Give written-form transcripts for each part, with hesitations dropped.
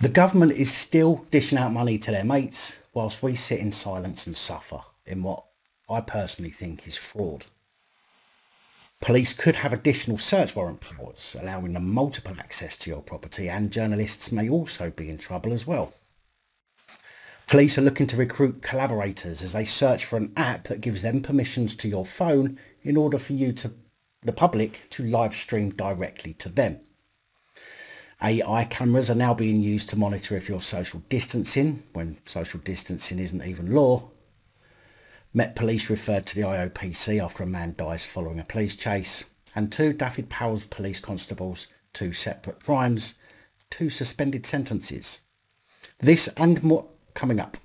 The government is still dishing out money to their mates whilst we sit in silence and suffer in what I personally think is fraud. Police could have additional search warrant powers, allowing them multiple access to your property, and journalists may also be in trouble as well. Police are looking to recruit collaborators as they search for an app that gives them permissions to your phone in order for you to, the public, to live stream directly to them. AI cameras are now being used to monitor if you're social distancing, when social distancing isn't even law. Met Police referred to the IOPC after a man dies following a police chase. And 2 Daffyd Powell's police constables, 2 separate crimes, 2 suspended sentences. This and more coming up.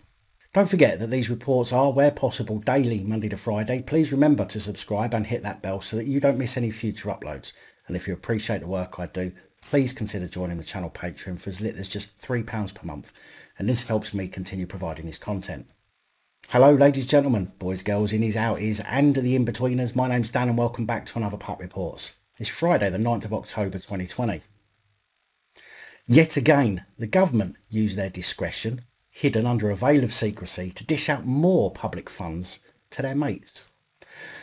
Don't forget that these reports are, where possible, daily, Monday to Friday. Please remember to subscribe and hit that bell so that you don't miss any future uploads. And if you appreciate the work I do, please consider joining the channel Patreon for as little as just £3 per month. And this helps me continue providing this content. Hello ladies, gentlemen, boys, girls, innies, outies and the in-betweeners. My name's Dan and welcome back to another PAP Reports. It's Friday the 9th of October 2020. Yet again, the government used their discretion, hidden under a veil of secrecy, to dish out more public funds to their mates.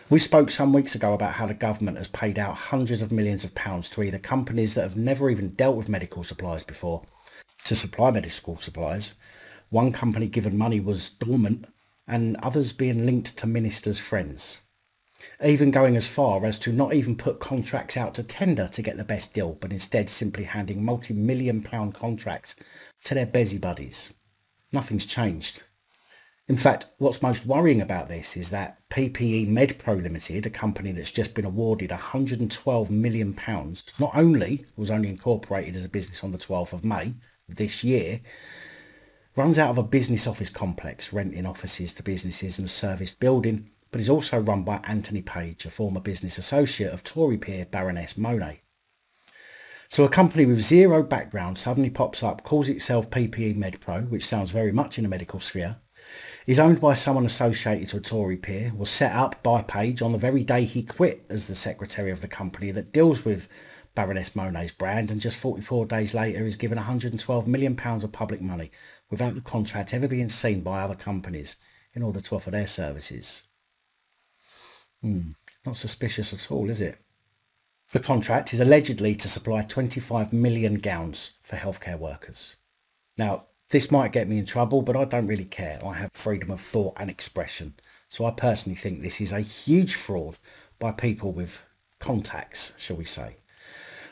We spoke some weeks ago about how the government has paid out hundreds of millions of pounds to either companies that have never even dealt with medical supplies before, to supply medical supplies. One company given money was dormant, and others being linked to ministers' friends. Even going as far as to not even put contracts out to tender to get the best deal, but instead simply handing multi-million-pound contracts to their busy buddies. Nothing's changed. In fact, what's most worrying about this is that PEMedPro Limited, a company that's just been awarded £112 million, not only was only incorporated as a business on the 12th of May this year, runs out of a business office complex, renting offices to businesses and a serviced building, but is also run by Anthony Page, a former business associate of Tory peer Baroness Monet. So a company with zero background suddenly pops up, calls itself PEMedPro, which sounds very much in the medical sphere, is owned by someone associated to a Tory peer, was set up by Page on the very day he quit as the secretary of the company that deals with Baroness Monet's brand, and just 44 days later is given £112 million of public money without the contract ever being seen by other companies in order to offer their services. Not suspicious at all, is it? The contract is allegedly to supply 25 million gowns for healthcare workers. Now, this might get me in trouble, but I don't really care. I have freedom of thought and expression. So I personally think this is a huge fraud by people with contacts, shall we say.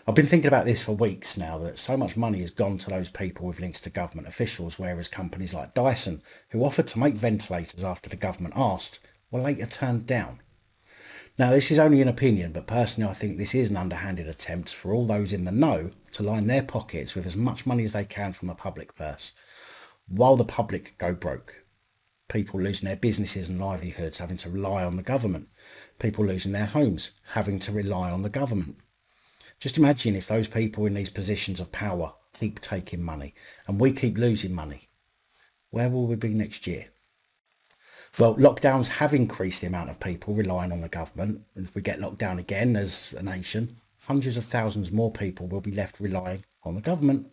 I've been thinking about this for weeks now, that so much money has gone to those people with links to government officials, whereas companies like Dyson, who offered to make ventilators after the government asked, were later turned down. Now, this is only an opinion, but personally I think this is an underhanded attempt for all those in the know to line their pockets with as much money as they can from the public purse, while the public go broke. People losing their businesses and livelihoods, having to rely on the government. People losing their homes, having to rely on the government. Just imagine if those people in these positions of power keep taking money and we keep losing money. Where will we be next year? Well, lockdowns have increased the amount of people relying on the government. And if we get locked down again as a nation, hundreds of thousands more people will be left relying on the government.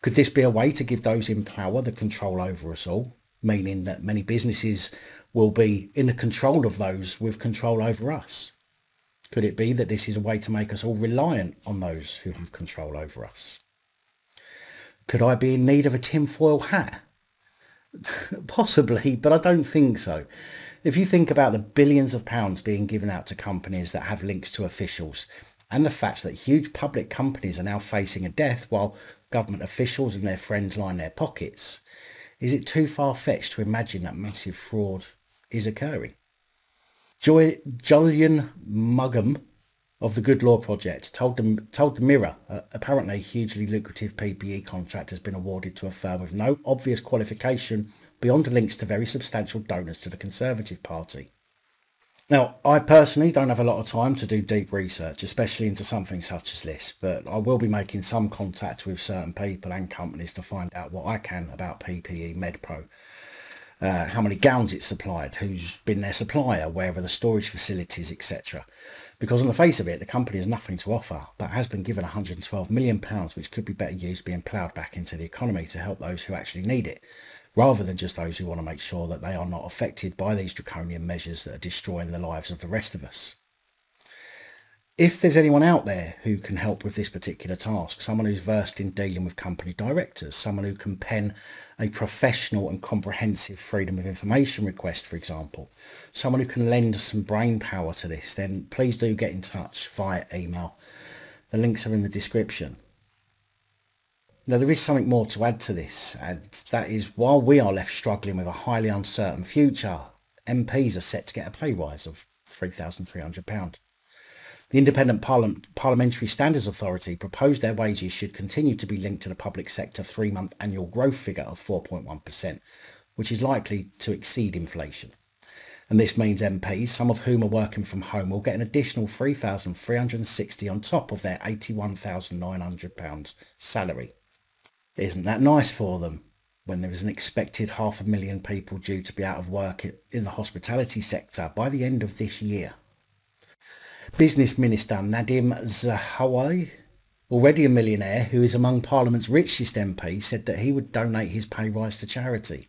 Could this be a way to give those in power the control over us all, meaning that many businesses will be in the control of those with control over us? Could it be that this is a way to make us all reliant on those who have control over us? Could I be in need of a tinfoil hat? Possibly, but I don't think so. If you think about the billions of pounds being given out to companies that have links to officials, and the fact that huge public companies are now facing a death while government officials and their friends line their pockets, is it too far-fetched to imagine that massive fraud is occurring? Julian Mugham of the Good Law Project told the Mirror apparently a hugely lucrative PPE contract has been awarded to a firm with no obvious qualification beyond links to very substantial donors to the Conservative Party. Now, I personally don't have a lot of time to do deep research, especially into something such as this, but I will be making some contact with certain people and companies to find out what I can about PEMedPro. how many gowns it's supplied, who's been their supplier, where are the storage facilities, etc. Because on the face of it, the company has nothing to offer, but has been given £112 million, which could be better used being ploughed back into the economy to help those who actually need it, rather than just those who want to make sure that they are not affected by these draconian measures that are destroying the lives of the rest of us. If there's anyone out there who can help with this particular task, someone who's versed in dealing with company directors, someone who can pen a professional and comprehensive freedom of information request, for example, someone who can lend some brain power to this, then please do get in touch via email. The links are in the description. Now, there is something more to add to this, and that is, while we are left struggling with a highly uncertain future, MPs are set to get a pay rise of £3,300. The Independent Parliamentary Standards Authority proposed their wages should continue to be linked to the public sector 3-month annual growth figure of 4.1%, which is likely to exceed inflation. And this means MPs, some of whom are working from home, will get an additional £3,360 on top of their £81,900 salary. Isn't that nice for them, when there is an expected 500,000 people due to be out of work in the hospitality sector by the end of this year? Business Minister Nadim Zahawi, already a millionaire who is among Parliament's richest MPs, said that he would donate his pay rise to charity.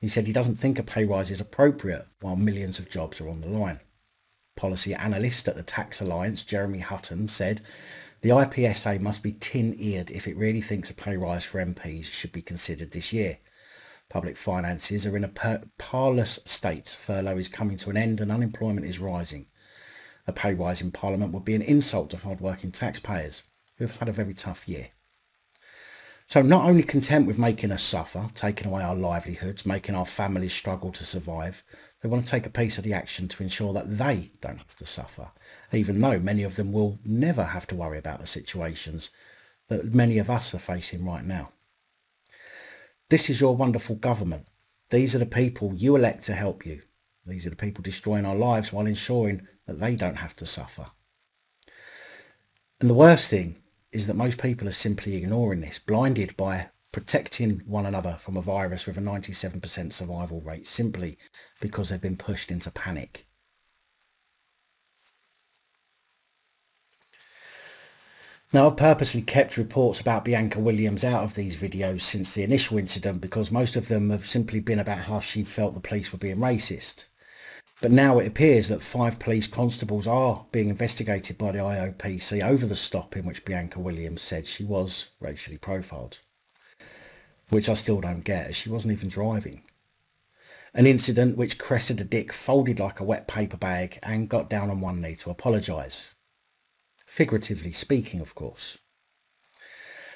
He said he doesn't think a pay rise is appropriate while millions of jobs are on the line. Policy analyst at the Tax Alliance, Jeremy Hutton, said the IPSA must be tin-eared if it really thinks a pay rise for MPs should be considered this year. Public finances are in a parlous state. Furlough is coming to an end and unemployment is rising. A pay rise in Parliament would be an insult to hard-working taxpayers who have had a very tough year. So not only content with making us suffer, taking away our livelihoods, making our families struggle to survive, they want to take a piece of the action to ensure that they don't have to suffer, even though many of them will never have to worry about the situations that many of us are facing right now. This is your wonderful government. These are the people you elect to help you. These are the people destroying our lives while ensuring that they don't have to suffer. And the worst thing is that most people are simply ignoring this, blinded by protecting one another from a virus with a 97% survival rate simply because they've been pushed into panic. Now, I've purposely kept reports about Bianca Williams out of these videos since the initial incident because most of them have simply been about how she felt the police were being racist. But now it appears that 5 police constables are being investigated by the IOPC over the stop in which Bianca Williams said she was racially profiled. Which I still don't get, as she wasn't even driving. An incident which Cressida Dick folded like a wet paper bag and got down on one knee to apologise. Figuratively speaking, of course.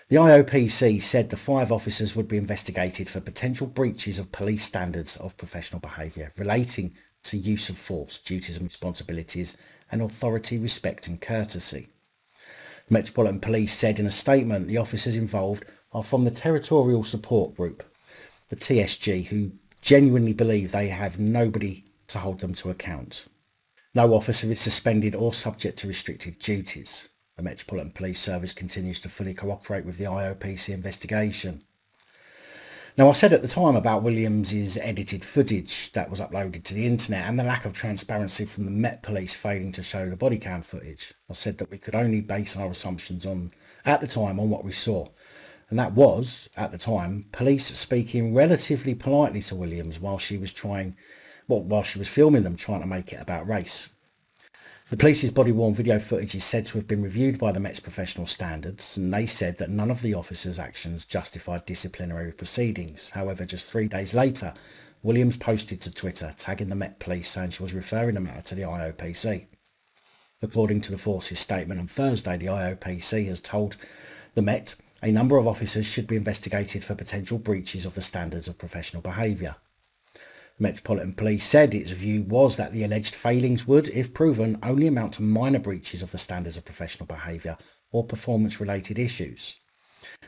The IOPC said the 5 officers would be investigated for potential breaches of police standards of professional behaviour relating to use of force, duties and responsibilities, and authority, respect and courtesy. Metropolitan Police said in a statement the officers involved are from the Territorial Support Group, the TSG, who genuinely believe they have nobody to hold them to account. No officer is suspended or subject to restricted duties. The Metropolitan Police Service continues to fully cooperate with the IOPC investigation. Now, I said at the time about Williams' edited footage that was uploaded to the internet and the lack of transparency from the Met Police failing to show the body cam footage. I said that we could only base our assumptions at the time on what we saw. And that was, at the time, police speaking relatively politely to Williams while she was filming them trying to make it about race. The police's body-worn video footage is said to have been reviewed by the Met's professional standards, and they said that none of the officers' actions justified disciplinary proceedings. However, just 3 days later, Williams posted to Twitter tagging the Met Police saying she was referring the matter to the IOPC. According to the force's statement on Thursday, the IOPC has told the Met a number of officers should be investigated for potential breaches of the standards of professional behaviour. Metropolitan Police said its view was that the alleged failings would, if proven, only amount to minor breaches of the standards of professional behaviour or performance-related issues.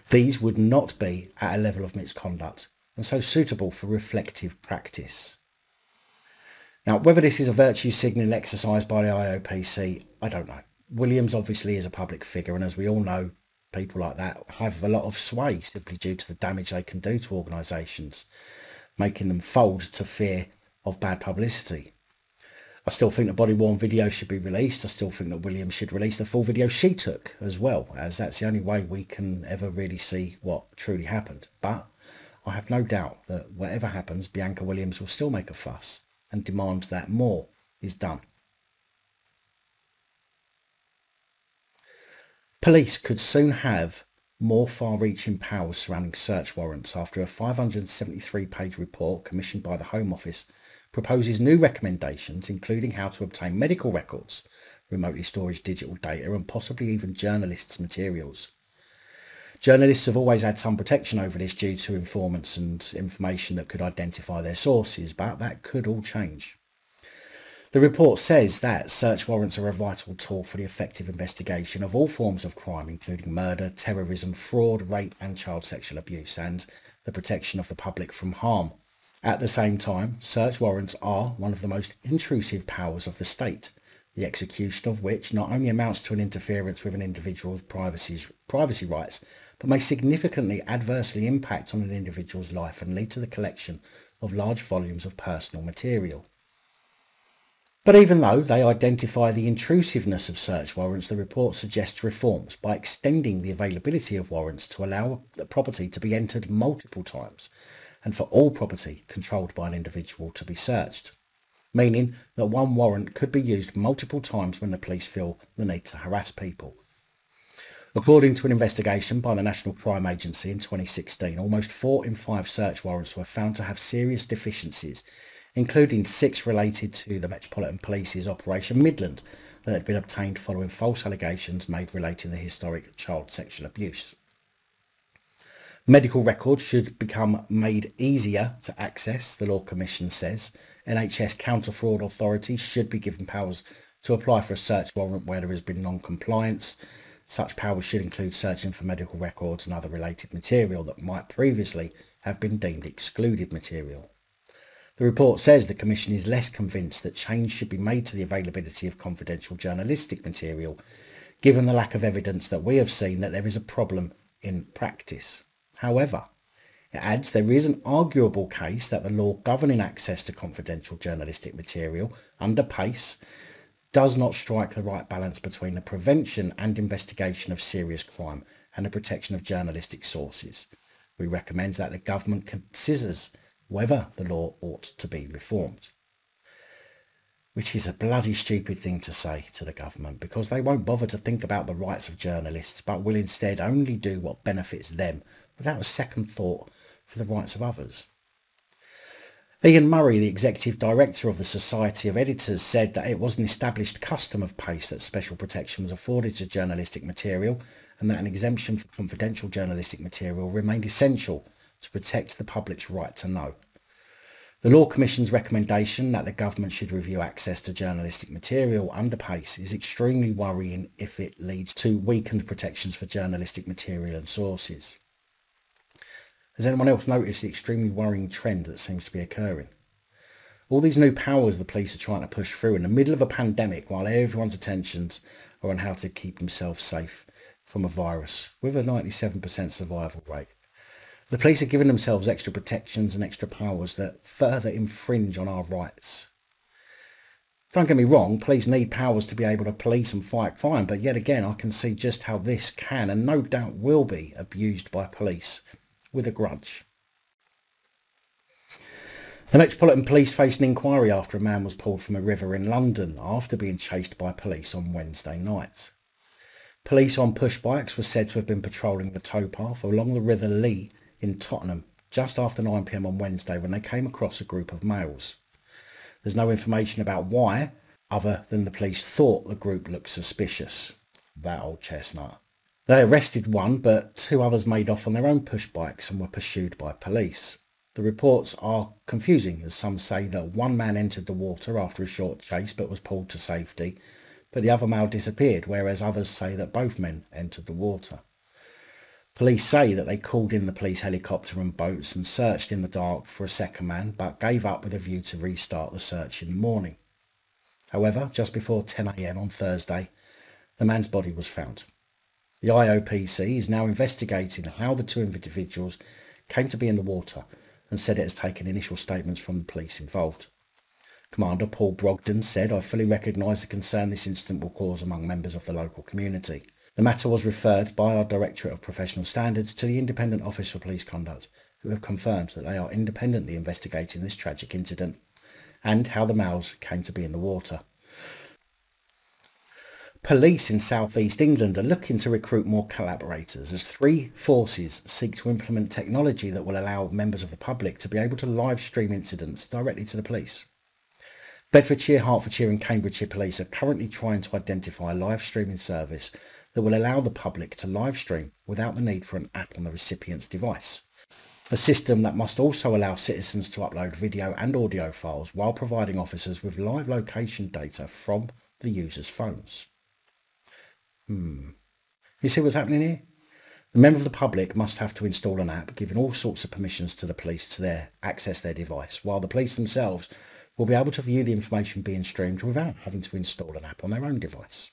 These would not be at a level of misconduct and so suitable for reflective practice. Now, whether this is a virtue signalling exercise by the IOPC, I don't know. Williams obviously is a public figure, and as we all know, people like that have a lot of sway simply due to the damage they can do to organisations. making them fold to fear of bad publicity. I still think the body-worn video should be released. I still think that Williams should release the full video she took as well, as that's the only way we can ever really see what truly happened. But I have no doubt that whatever happens, Bianca Williams will still make a fuss and demand that more is done. Police could soon have more far-reaching powers surrounding search warrants after a 573-page report commissioned by the Home Office proposes new recommendations, including how to obtain medical records, remotely storage digital data, and possibly even journalists' materials. Journalists have always had some protection over this due to informants and information that could identify their sources, but that could all change. The report says that search warrants are a vital tool for the effective investigation of all forms of crime, including murder, terrorism, fraud, rape and child sexual abuse, and the protection of the public from harm. At the same time, search warrants are one of the most intrusive powers of the state, the execution of which not only amounts to an interference with an individual's privacy rights, but may significantly adversely impact on an individual's life and lead to the collection of large volumes of personal material. But even though they identify the intrusiveness of search warrants, the report suggests reforms by extending the availability of warrants to allow the property to be entered multiple times and for all property controlled by an individual to be searched, meaning that one warrant could be used multiple times when the police feel the need to harass people. According to an investigation by the National Crime Agency in 2016, almost 4 in 5 search warrants were found to have serious deficiencies, including 6 related to the Metropolitan Police's Operation Midland that had been obtained following false allegations made relating to historic child sexual abuse. Medical records should become made easier to access, the Law Commission says. NHS counter-fraud authorities should be given powers to apply for a search warrant where there has been non-compliance. Such powers should include searching for medical records and other related material that might previously have been deemed excluded material. The report says the Commission is less convinced that change should be made to the availability of confidential journalistic material, given the lack of evidence that we have seen that there is a problem in practice. However, it adds there is an arguable case that the law governing access to confidential journalistic material under PACE does not strike the right balance between the prevention and investigation of serious crime and the protection of journalistic sources. We recommend that the government considers whether the law ought to be reformed. Which is a bloody stupid thing to say to the government, because they won't bother to think about the rights of journalists, but will instead only do what benefits them without a second thought for the rights of others. Ian Murray, the Executive Director of the Society of Editors, said that it was an established custom of PACE that special protection was afforded to journalistic material and that an exemption for confidential journalistic material remained essential to protect the public's right to know. The Law Commission's recommendation that the government should review access to journalistic material under PACE is extremely worrying if it leads to weakened protections for journalistic material and sources. Has anyone else noticed the extremely worrying trend that seems to be occurring? All these new powers the police are trying to push through in the middle of a pandemic while everyone's attentions are on how to keep themselves safe from a virus with a 97% survival rate. The police are giving themselves extra protections and extra powers that further infringe on our rights. Don't get me wrong, police need powers to be able to police and fight crime, but yet again I can see just how this can and no doubt will be abused by police with a grudge. The Metropolitan Police faced an inquiry after a man was pulled from a river in London after being chased by police on Wednesday night. Police on push bikes were said to have been patrolling the towpath along the River Lee in Tottenham just after 9 p.m. on Wednesday when they came across a group of males. There's no information about why, other than the police thought the group looked suspicious. That old chestnut. They arrested one, but 2 others made off on their own push bikes and were pursued by police. The reports are confusing, as some say that one man entered the water after a short chase but was pulled to safety, but the other male disappeared, whereas others say that both men entered the water. Police say that they called in the police helicopter and boats and searched in the dark for a second man, but gave up with a view to restart the search in the morning. However, just before 10 a.m. on Thursday, the man's body was found. The IOPC is now investigating how the 2 individuals came to be in the water and said it has taken initial statements from the police involved. Commander Paul Brogden said, "I fully recognise the concern this incident will cause among members of the local community. The matter was referred by our Directorate of Professional Standards to the Independent Office for Police Conduct, who have confirmed that they are independently investigating this tragic incident and how the males came to be in the water." Police in South East England are looking to recruit more collaborators as 3 forces seek to implement technology that will allow members of the public to be able to live stream incidents directly to the police. Bedfordshire, Hertfordshire and Cambridgeshire Police are currently trying to identify a live streaming service that will allow the public to live stream without the need for an app on the recipient's device. A system that must also allow citizens to upload video and audio files while providing officers with live location data from the user's phones. You see what's happening here? The member of the public must have to install an app giving all sorts of permissions to the police to access their device, while the police themselves will be able to view the information being streamed without having to install an app on their own device.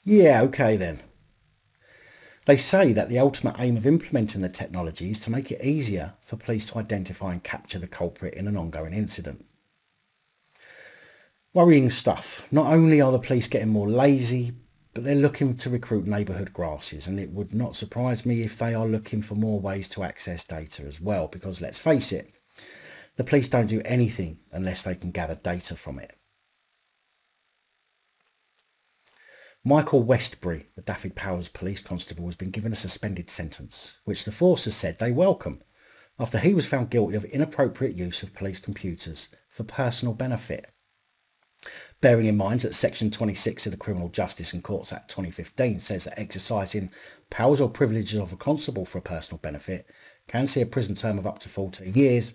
Yeah, okay then. They say that the ultimate aim of implementing the technology is to make it easier for police to identify and capture the culprit in an ongoing incident. Worrying stuff. Not only are the police getting more lazy, but they're looking to recruit neighbourhood grasses, and it would not surprise me if they are looking for more ways to access data as well, because let's face it, the police don't do anything unless they can gather data from it. Michael Westbury, the Daffyd Powers police constable, has been given a suspended sentence, which the force has said they welcome, after he was found guilty of inappropriate use of police computers for personal benefit. Bearing in mind that Section 26 of the Criminal Justice and Courts Act 2015 says that exercising powers or privileges of a constable for a personal benefit can see a prison term of up to 14 years,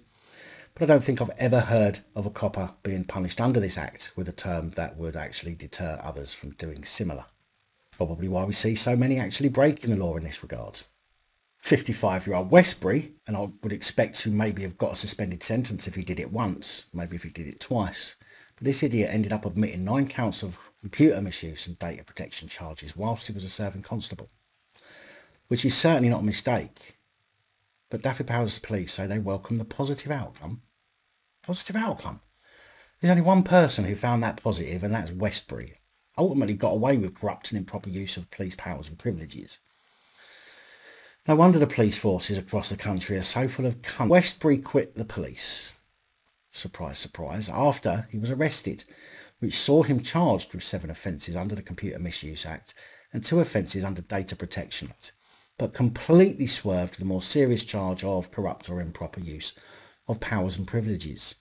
but I don't think I've ever heard of a copper being punished under this Act with a term that would actually deter others from doing similar. Probably why we see so many actually breaking the law in this regard. 55-year-old Westbury, and I would expect to maybe have got a suspended sentence if he did it once, maybe if he did it twice. But this idiot ended up admitting 9 counts of computer misuse and data protection charges whilst he was a serving constable, which is certainly not a mistake. But Daffyd Powers Police say they welcome the positive outcome. Positive outcome? There's only one person who found that positive, and that's Westbury. Ultimately got away with corrupt and improper use of police powers and privileges. No wonder the police forces across the country are so full of cunts. Westbury quit the police. Surprise, surprise, after he was arrested, which saw him charged with 7 offences under the Computer Misuse Act and 2 offences under Data Protection Act, but completely swerved the more serious charge of corrupt or improper use of powers and privileges.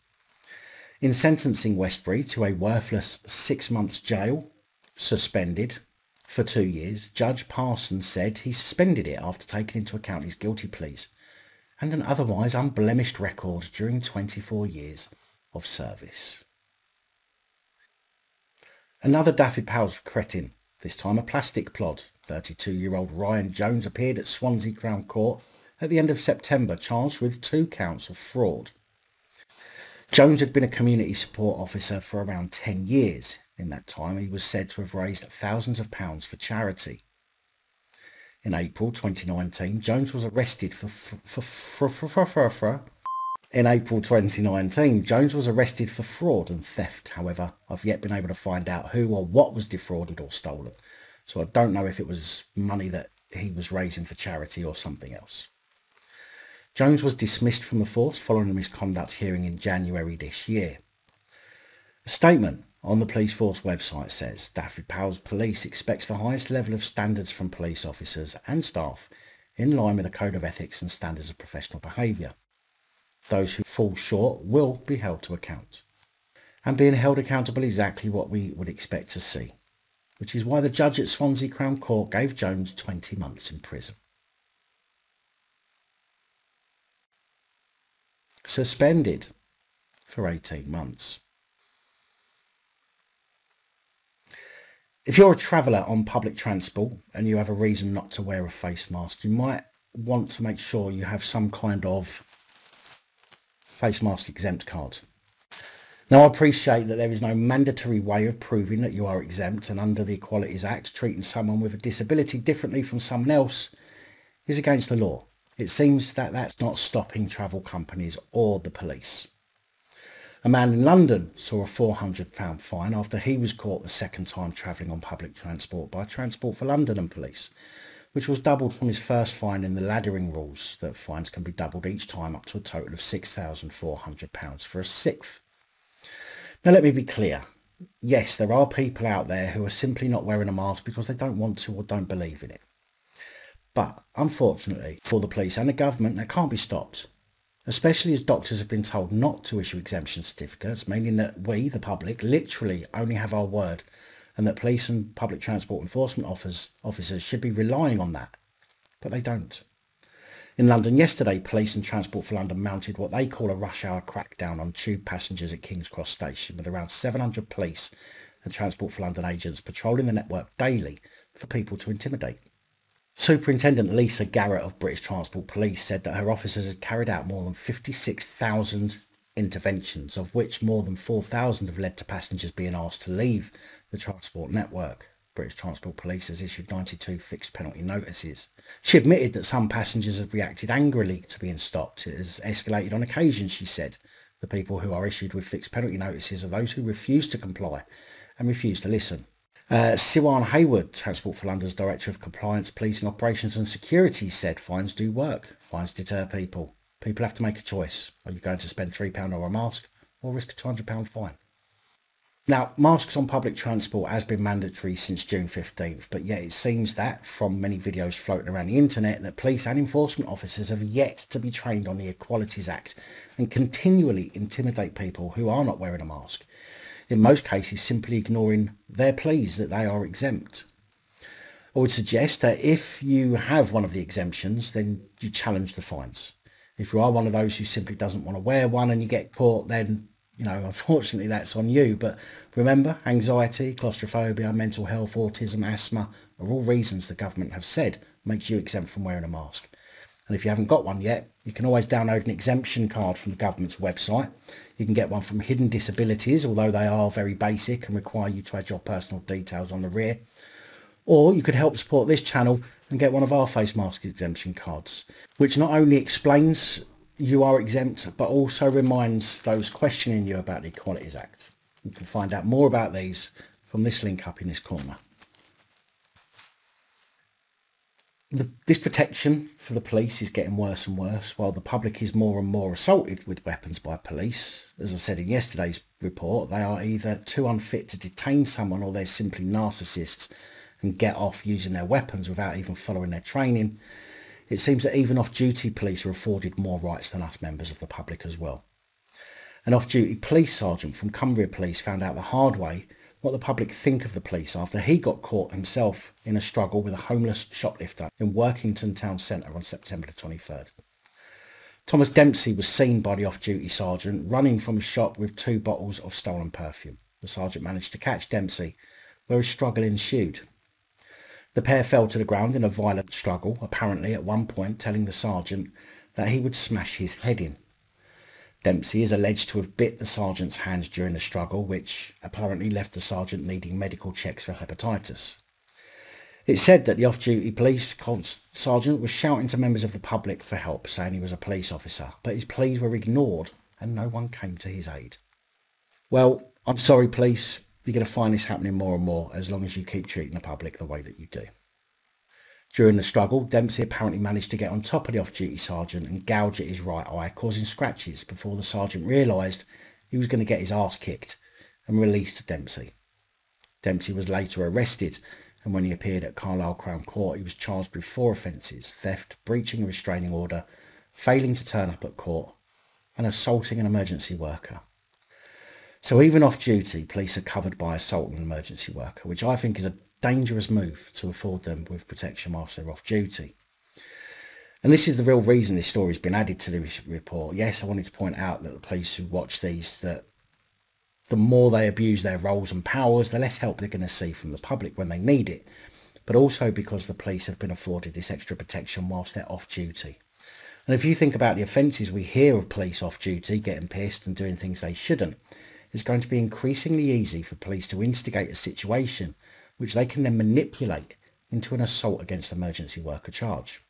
In sentencing Westbury to a worthless 6 months jail, suspended for 2 years, Judge Parsons said he suspended it after taking into account his guilty pleas and an otherwise unblemished record during 24 years of service. Another Daffyd Powers cretin, this time a plastic plod. 32-year-old Ryan Jones appeared at Swansea Crown Court at the end of September, charged with 2 counts of fraud. Jones had been a community support officer for around 10 years. In that time, he was said to have raised thousands of pounds for charity. In April 2019, Jones was arrested In April 2019, Jones was arrested for fraud and theft. However, I've yet been able to find out who or what was defrauded or stolen, so I don't know if it was money that he was raising for charity or something else. Jones was dismissed from the force following a misconduct hearing in January this year. A statement on the police force website says Daffyd Powers Police expects the highest level of standards from police officers and staff in line with a code of ethics and standards of professional behaviour. Those who fall short will be held to account. And being held accountable is exactly what we would expect to see, which is why the judge at Swansea Crown Court gave Jones 20 months in prison. Suspended for 18 months. If you're a traveller on public transport and you have a reason not to wear a face mask, you might want to make sure you have some kind of face mask exempt card. Now, I appreciate that there is no mandatory way of proving that you are exempt, and under the Equalities Act, treating someone with a disability differently from someone else is against the law. It seems that that's not stopping travel companies or the police. A man in London saw a £400 fine after he was caught the second time travelling on public transport by Transport for London and police, which was doubled from his first fine in the laddering rules that fines can be doubled each time up to a total of £6,400 for a sixth. Now let me be clear. Yes, there are people out there who are simply not wearing a mask because they don't want to or don't believe in it. But unfortunately for the police and the government, that can't be stopped, especially as doctors have been told not to issue exemption certificates, meaning that we, the public, literally only have our word, and that police and public transport enforcement officers should be relying on that, but they don't. In London yesterday, police and Transport for London mounted what they call a rush hour crackdown on tube passengers at King's Cross Station, with around 700 police and Transport for London agents patrolling the network daily for people to intimidate. Superintendent Lisa Garrett of British Transport Police said that her officers had carried out more than 56,000 interventions, of which more than 4,000 have led to passengers being asked to leave the transport network. British Transport Police has issued 92 fixed penalty notices. She admitted that some passengers have reacted angrily to being stopped. It has escalated on occasion, she said. The people who are issued with fixed penalty notices are those who refuse to comply and refuse to listen. Siwan Hayward, Transport for London's Director of Compliance, Policing Operations and Security, said fines do work. Fines deter people. People have to make a choice. Are you going to spend £3 on a mask or risk a £200 fine? Now, masks on public transport has been mandatory since June 15th, but yet it seems that, from many videos floating around the internet, that police and enforcement officers have yet to be trained on the Equalities Act and continually intimidate people who are not wearing a mask. In most cases, simply ignoring their pleas that they are exempt. I would suggest that if you have one of the exemptions, then you challenge the fines. If you are one of those who simply doesn't want to wear one and you get caught, then, unfortunately that's on you. But remember, anxiety, claustrophobia, mental health, autism, asthma are all reasons the government have said makes you exempt from wearing a mask. And if you haven't got one yet, you can always download an exemption card from the government's website. You can get one from Hidden Disabilities, although they are very basic and require you to add your personal details on the rear. Or you could help support this channel and get one of our face mask exemption cards, which not only explains you are exempt, but also reminds those questioning you about the Equalities Act. You can find out more about these from this link up in this corner. This protection for the police is getting worse and worse, while the public is more and more assaulted with weapons by police. As I said in yesterday's report, they are either too unfit to detain someone or they're simply narcissists and get off using their weapons without even following their training. It seems that even off-duty police are afforded more rights than us members of the public as well. An off-duty police sergeant from Cumbria Police found out the hard way what the public think of the police after he got caught himself in a struggle with a homeless shoplifter in Workington Town Centre on September the 23rd. Thomas Dempsey was seen by the off-duty sergeant running from his shop with 2 bottles of stolen perfume. The sergeant managed to catch Dempsey, where a struggle ensued. The pair fell to the ground in a violent struggle, apparently at one point telling the sergeant that he would smash his head in. Dempsey is alleged to have bit the sergeant's hands during the struggle, which apparently left the sergeant needing medical checks for hepatitis. It's said that the off-duty police sergeant was shouting to members of the public for help, saying he was a police officer, but his pleas were ignored and no one came to his aid. Well, I'm sorry police, you're going to find this happening more and more as long as you keep treating the public the way that you do. During the struggle, Dempsey apparently managed to get on top of the off-duty sergeant and gouge at his right eye, causing scratches before the sergeant realised he was going to get his arse kicked and released Dempsey. Dempsey was later arrested, and when he appeared at Carlisle Crown Court, he was charged with 4 offences: theft, breaching a restraining order, failing to turn up at court, and assaulting an emergency worker. So even off-duty, police are covered by assault an emergency worker, which I think is a dangerous move to afford them with protection whilst they're off duty. And this is the real reason this story has been added to the report. Yes, I wanted to point out that the police who watch these, that the more they abuse their roles and powers, the less help they're going to see from the public when they need it, but also because the police have been afforded this extra protection whilst they're off duty. And if you think about the offences we hear of police off duty getting pissed and doing things they shouldn't, it's going to be increasingly easy for police to instigate a situation which they can then manipulate into an assault against emergency worker charge.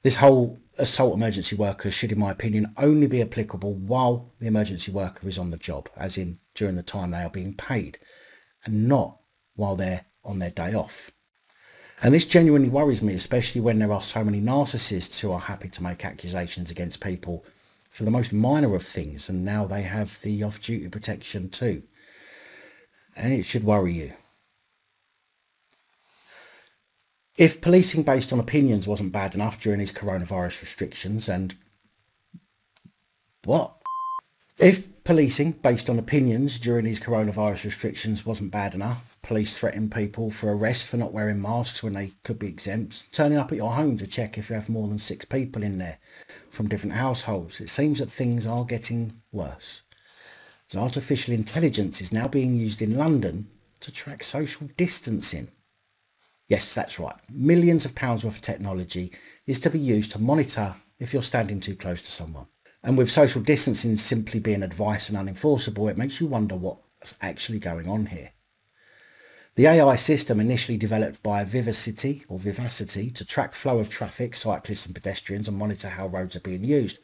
This whole assault emergency worker should, in my opinion, only be applicable while the emergency worker is on the job, as in during the time they are being paid, and not while they're on their day off. And this genuinely worries me, especially when there are so many narcissists who are happy to make accusations against people for the most minor of things, and now they have the off-duty protection too. And it should worry you. If policing based on opinions wasn't bad enough during these coronavirus restrictions, and what? If policing based on opinions during these coronavirus restrictions wasn't bad enough, police threatening people for arrest for not wearing masks when they could be exempt, turning up at your home to check if you have more than 6 people in there from different households, it seems that things are getting worse. As artificial intelligence is now being used in London to track social distancing. Yes, that's right. Millions of pounds worth of technology is to be used to monitor if you're standing too close to someone. And with social distancing simply being advice and unenforceable, it makes you wonder what's actually going on here. The AI system, initially developed by Vivacity to track flow of traffic, cyclists and pedestrians and monitor how roads are being used,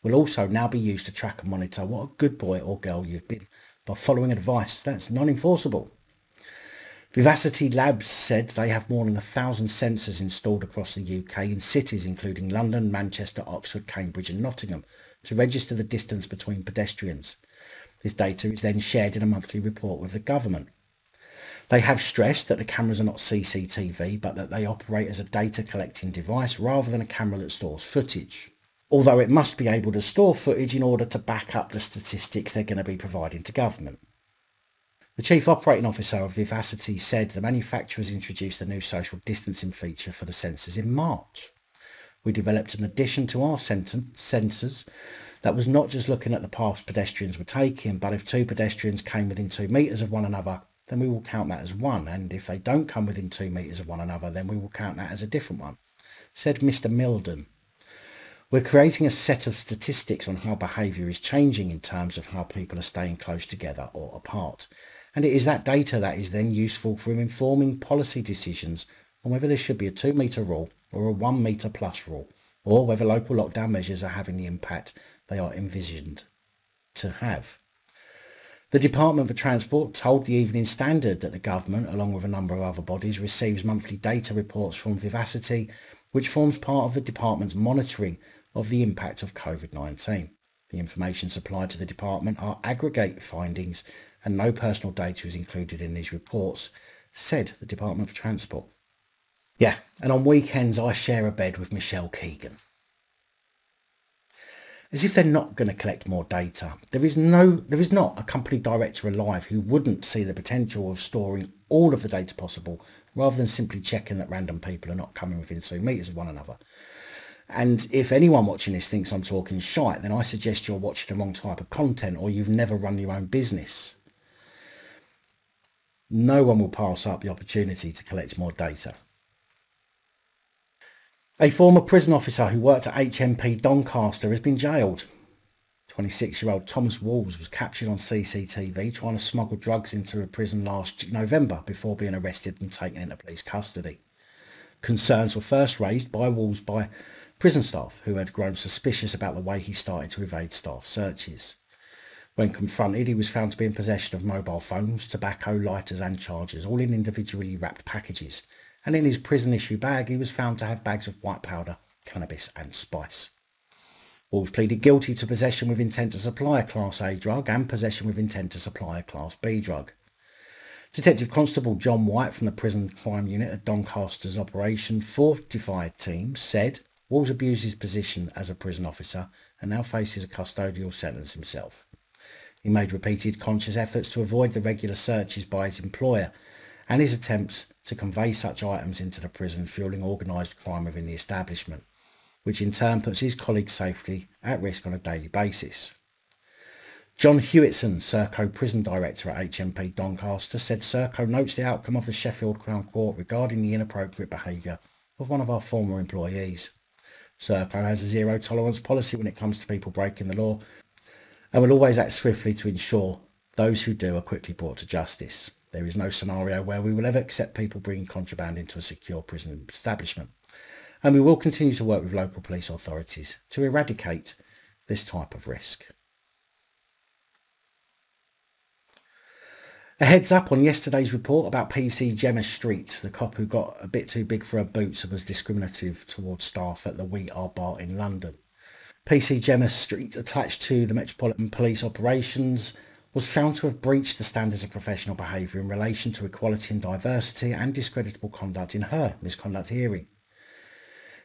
will also now be used to track and monitor what a good boy or girl you've been by following advice that's non-enforceable. Vivacity Labs said they have more than 1,000 sensors installed across the UK in cities including London, Manchester, Oxford, Cambridge and Nottingham to register the distance between pedestrians. This data is then shared in a monthly report with the government. They have stressed that the cameras are not CCTV, but that they operate as a data collecting device rather than a camera that stores footage. Although it must be able to store footage in order to back up the statistics they're going to be providing to government. The Chief Operating Officer of Vivacity said the manufacturers introduced a new social distancing feature for the sensors in March. We developed an addition to our sensors that was not just looking at the paths pedestrians were taking, but if 2 pedestrians came within 2 metres of one another, then we will count that as one, and if they don't come within 2 metres of one another, then we will count that as a different one, said Mr. Milden. We're creating a set of statistics on how behaviour is changing in terms of how people are staying close together or apart. And it is that data that is then useful for informing policy decisions on whether there should be a 2 metre rule or a 1 metre plus rule, or whether local lockdown measures are having the impact they are envisioned to have. The Department for Transport told the Evening Standard that the government, along with a number of other bodies, receives monthly data reports from Vivacity, which forms part of the department's monitoring of the impact of COVID-19. The information supplied to the department are aggregate findings and no personal data is included in these reports, said the Department for Transport. Yeah, and on weekends I share a bed with Michelle Keegan. As if they're not going to collect more data. There is not a company director alive who wouldn't see the potential of storing all of the data possible rather than simply checking that random people are not coming within 2 metres of one another. And if anyone watching this thinks I'm talking shite, then I suggest you're watching the wrong type of content or you've never run your own business. No one will pass up the opportunity to collect more data. A former prison officer who worked at HMP Doncaster has been jailed. 26-year-old Thomas Walls was captured on CCTV trying to smuggle drugs into a prison last November before being arrested and taken into police custody. Concerns were first raised by Walls by prison staff who had grown suspicious about the way he started to evade staff searches. When confronted, he was found to be in possession of mobile phones, tobacco, lighters and chargers, all in individually wrapped packages. And in his prison issue bag, he was found to have bags of white powder, cannabis and spice. Walls pleaded guilty to possession with intent to supply a Class A drug and possession with intent to supply a Class B drug. Detective Constable John White from the Prison Crime Unit at Doncaster's Operation Fortified team said Walls abused his position as a prison officer and now faces a custodial sentence himself. He made repeated conscious efforts to avoid the regular searches by his employer and his attempts to convey such items into the prison, fueling organised crime within the establishment, which in turn puts his colleagues' safety at risk on a daily basis. John Hewitson, Serco Prison Director at HMP Doncaster, said Serco notes the outcome of the Sheffield Crown Court regarding the inappropriate behaviour of one of our former employees. Serco has a zero tolerance policy when it comes to people breaking the law and will always act swiftly to ensure those who do are quickly brought to justice. There is no scenario where we will ever accept people bringing contraband into a secure prison establishment. and we will continue to work with local police authorities to eradicate this type of risk. A heads up on yesterday's report about PC Gemma Street, the cop who got a bit too big for her boots and was discriminative towards staff at the We Are bar in London. PC Gemma Street, attached to the Metropolitan Police operations, was found to have breached the standards of professional behaviour in relation to equality and diversity and discreditable conduct in her misconduct hearing.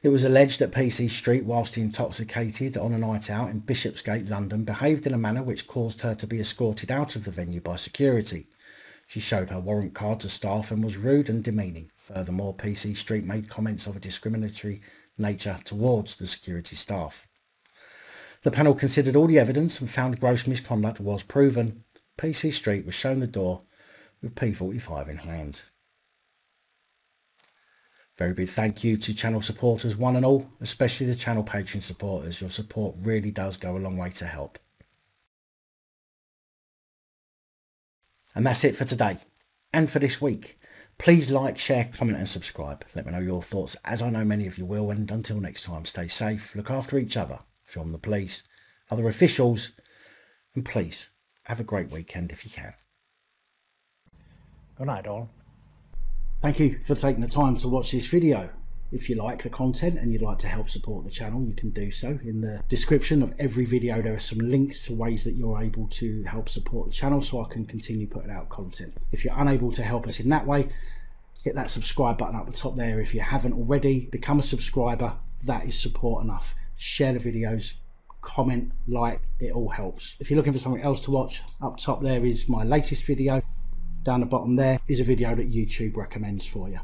It was alleged that PC Street, whilst intoxicated on a night out in Bishopsgate, London, behaved in a manner which caused her to be escorted out of the venue by security. She showed her warrant card to staff and was rude and demeaning. Furthermore, PC Street made comments of a discriminatory nature towards the security staff. The panel considered all the evidence and found gross misconduct was proven. PC Street was shown the door with P45 in hand. Very big thank you to channel supporters one and all, especially the channel Patreon supporters. Your support really does go a long way to help. And that's it for today and for this week. Please like, share, comment and subscribe. Let me know your thoughts, as I know many of you will. And until next time, stay safe, look after each other, film the police, other officials, and please have a great weekend if you can. Good night, all. Thank you for taking the time to watch this video. If you like the content and you'd like to help support the channel, you can do so. In the description of every video there are some links to ways that you're able to help support the channel so I can continue putting out content. If you're unable to help us in that way, hit that subscribe button up the top there. If you haven't already, become a subscriber. That is support enough. Share the videos, comment, like, it all helps. If you're looking for something else to watch, up top there is my latest video. Down the bottom there is a video that YouTube recommends for you.